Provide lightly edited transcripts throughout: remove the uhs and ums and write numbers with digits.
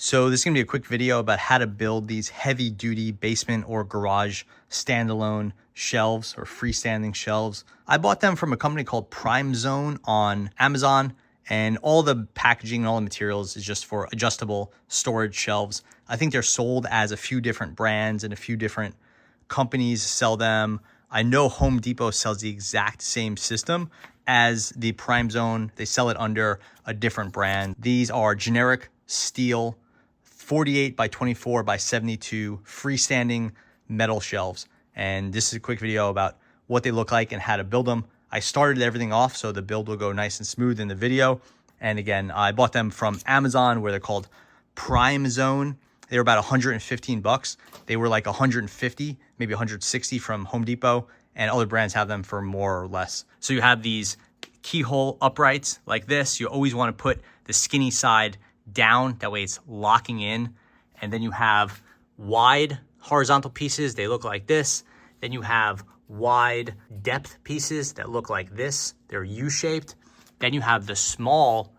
So this is going to be a quick video about how to build these heavy duty basement or garage standalone shelves or freestanding shelves. I bought them from a company called PrimeZone on Amazon, and all the packaging and all the materials is just for adjustable storage shelves. I think they're sold as a few different brands and a few different companies sell them. I know Home Depot sells the exact same system as the PrimeZone. They sell it under a different brand. These are generic steel 48 by 24 by 72 freestanding metal shelves. And this is a quick video about what they look like and how to build them. I started everything off so the build will go nice and smooth in the video. And again, I bought them from Amazon where they're called PrimeZone. They were about 115 bucks. They were like 150, maybe 160 from Home Depot, and other brands have them for more or less. So you have these keyhole uprights like this. You always want to put the skinny side down, that way it's locking in. And then you have wide horizontal pieces, they look like this. Then you have wide depth pieces that look like this, they're U-shaped. Then you have the small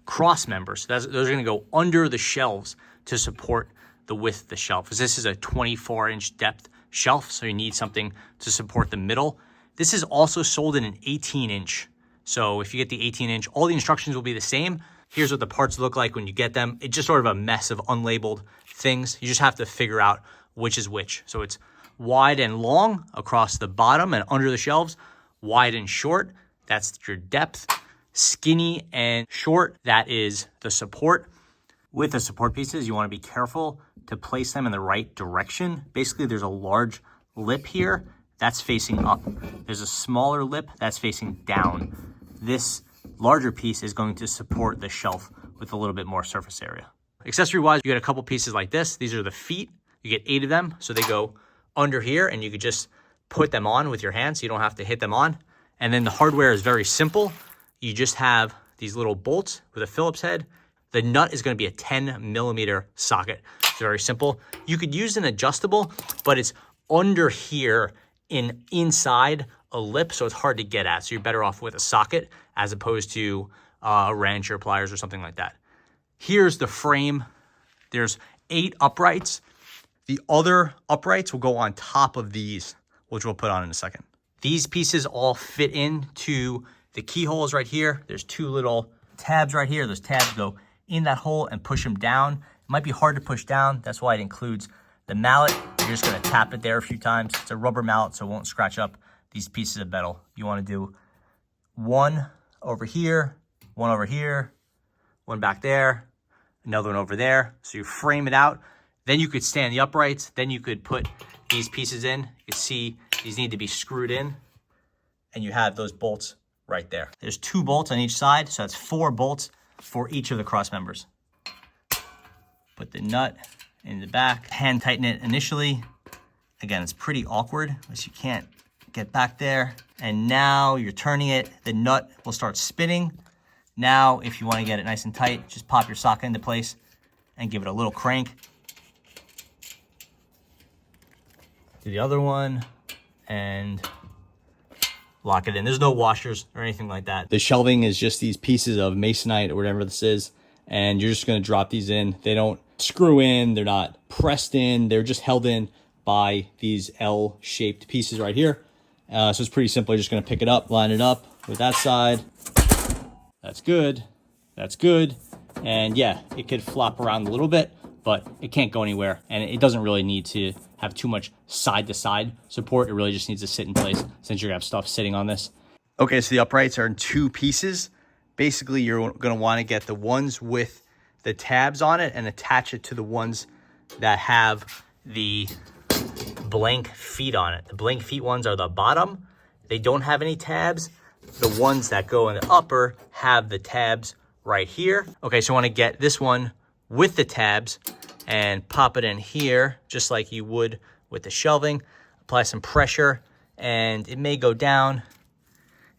cross members. Those are going to go under the shelves to support the width of the shelf, because this is a 24-inch depth shelf, so you need something to support the middle. This is also sold in an 18-inch. So if you get the 18-inch, all the instructions will be the same. Here's what the parts look like when you get them. It's just sort of a mess of unlabeled things. You just have to figure out which is which. So it's wide and long across the bottom and under the shelves, wide and short, that's your depth. Skinny and short, that is the support. With the support pieces, you want to be careful to place them in the right direction. Basically, there's a large lip here that's facing up. There's a smaller lip that's facing down. This larger piece is going to support the shelf with a little bit more surface area. Accessory wise, you get a couple pieces like this. These are the feet. You get 8 of them. So they go under here and you could just put them on with your hands. So you don't have to hit them on. And then the hardware is very simple. You just have these little bolts with a Phillips head. The nut is going to be a 10mm socket. It's very simple. You could use an adjustable, but it's under here inside a lip, so it's hard to get at. So you're better off with a socket as opposed to a wrench or pliers or something like that. Here's the frame. There's 8 uprights. The other uprights will go on top of these, which we'll put on in a second. These pieces all fit into the keyholes right here. There's 2 little tabs right here. Those tabs go in that hole and push them down. It might be hard to push down. That's why it includes the mallet. You're just gonna tap it there a few times. It's a rubber mallet, so it won't scratch up these pieces of metal. You wanna do one over here, one back there, another one over there. So you frame it out. Then you could stand the uprights. Then you could put these pieces in. You can see these need to be screwed in, and you have those bolts right there. There's 2 bolts on each side, so that's 4 bolts for each of the cross members. Put the nut in the back, hand tighten it initially. Again, it's pretty awkward because you can't get back there. And now you're turning it, the nut will start spinning. Now, if you want to get it nice and tight, just pop your socket into place and give it a little crank. Do the other one and lock it in. There's no washers or anything like that. The shelving is just these pieces of masonite or whatever this is, and you're just going to drop these in. They don't screw in, they're not pressed in, they're just held in by these L-shaped pieces right here. So it's pretty simple. You're just going to pick it up, line it up with that side. That's good. That's good. And yeah, it could flop around a little bit, but it can't go anywhere. And it doesn't really need to have too much side-to-side support. It really just needs to sit in place since you're going to have stuff sitting on this. Okay, so the uprights are in 2 pieces. Basically, you're going to want to get the ones with the tabs on it and attach it to the ones that have the blank feet on it. The blank feet ones are the bottom. They don't have any tabs. The ones that go in the upper have the tabs right here. Okay, so I want to get this one with the tabs and pop it in here just like you would with the shelving. Apply some pressure and it may go down.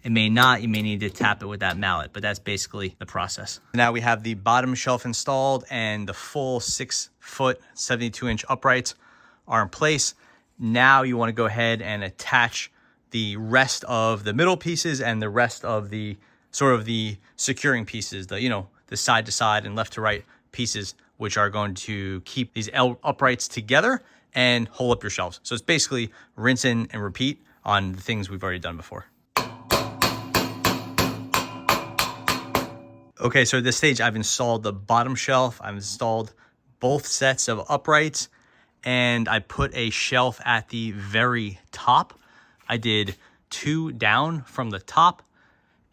It may not. You may need to tap it with that mallet, but that's basically the process. Now we have the bottom shelf installed and the full 6-foot, 72-inch uprights are in place. Now you want to go ahead and attach the rest of the middle pieces and the rest of the sort of the securing pieces, the side to side and left to right pieces which are going to keep these L uprights together and hold up your shelves. So it's basically rinse in and repeat on the things we've already done before. Okay, so at this stage, I've installed the bottom shelf. I've installed both sets of uprights, and I put a shelf at the very top. I did 2 down from the top,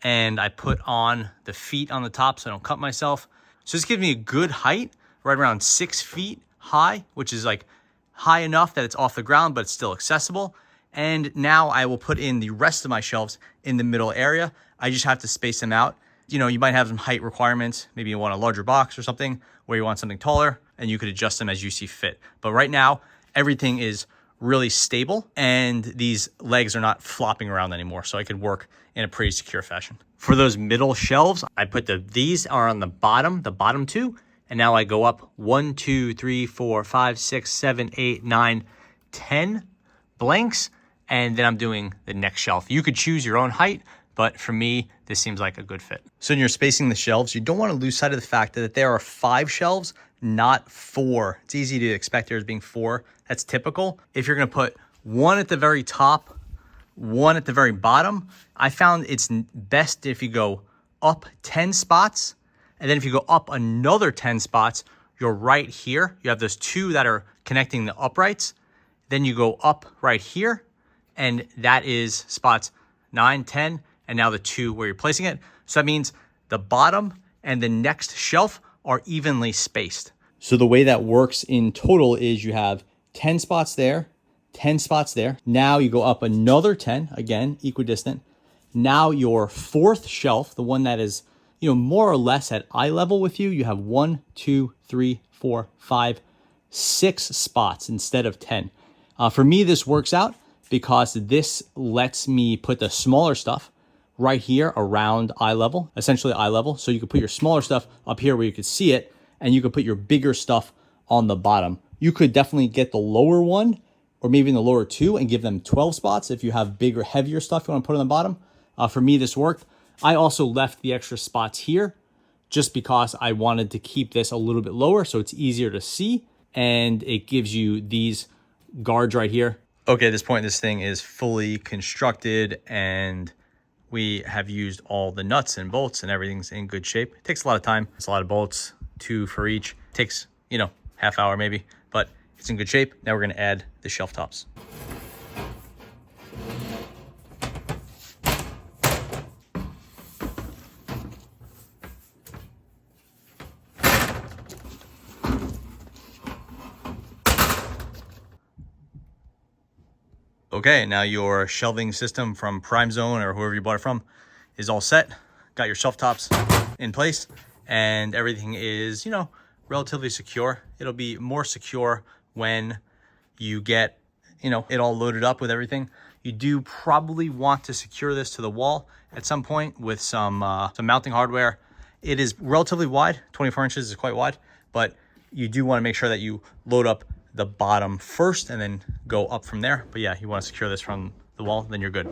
and I put on the feet on the top so I don't cut myself. So this gives me a good height, right around 6 feet high, which is like high enough that it's off the ground, but it's still accessible. And now I will put in the rest of my shelves in the middle area. I just have to space them out. You know, you might have some height requirements. Maybe you want a larger box or something, where you want something taller, and you could adjust them as you see fit. But right now, everything is really stable, and these legs are not flopping around anymore, so I could work in a pretty secure fashion. For those middle shelves, I put these are on the bottom 2, and now I go up 1, 2, 3, 4, 5, 6, 7, 8, 9, 10 blanks, and then I'm doing the next shelf. You could choose your own height, but for me, this seems like a good fit. So when you're spacing the shelves, you don't want to lose sight of the fact that there are 5 shelves, not 4. It's easy to expect there's being 4. That's typical. If you're going to put 1 at the very top, 1 at the very bottom, I found it's best if you go up 10 spots. And then if you go up another 10 spots, you're right here. You have those 2 that are connecting the uprights. Then you go up right here, and that is spots 9, 10, and now the 2 where you're placing it. So that means the bottom and the next shelf are evenly spaced. So the way that works in total is you have 10 spots there, 10 spots there. Now you go up another 10, again, equidistant. Now your 4th shelf, the one that is, you know, more or less at eye level with you, you have 1, 2, 3, 4, 5, 6 spots instead of 10. For me, this works out because this lets me put the smaller stuff right here around eye level, essentially eye level. So you could put your smaller stuff up here where you could see it, and you could put your bigger stuff on the bottom. You could definitely get the lower one, or maybe in the lower 2, and give them 12 spots if you have bigger, heavier stuff you want to put on the bottom. For me, this worked. I also left the extra spots here just because I wanted to keep this a little bit lower so it's easier to see, and it gives you these guards right here. Okay, at this point, this thing is fully constructed, and we have used all the nuts and bolts, and everything's in good shape. It takes a lot of time. It's a lot of bolts, 2 for each. It takes, you know, half hour maybe, but it's in good shape. Now we're gonna add the shelf tops. Okay, now your shelving system from PrimeZone or whoever you bought it from is all set. Got your shelf tops in place, and everything is, you know, relatively secure. It'll be more secure when you get, you know, it all loaded up with everything. You do probably want to secure this to the wall at some point with some mounting hardware. It is relatively wide, 24 inches is quite wide, but you do want to make sure that you load up the bottom first and then go up from there. But yeah, you want to secure this from the wall, then you're good.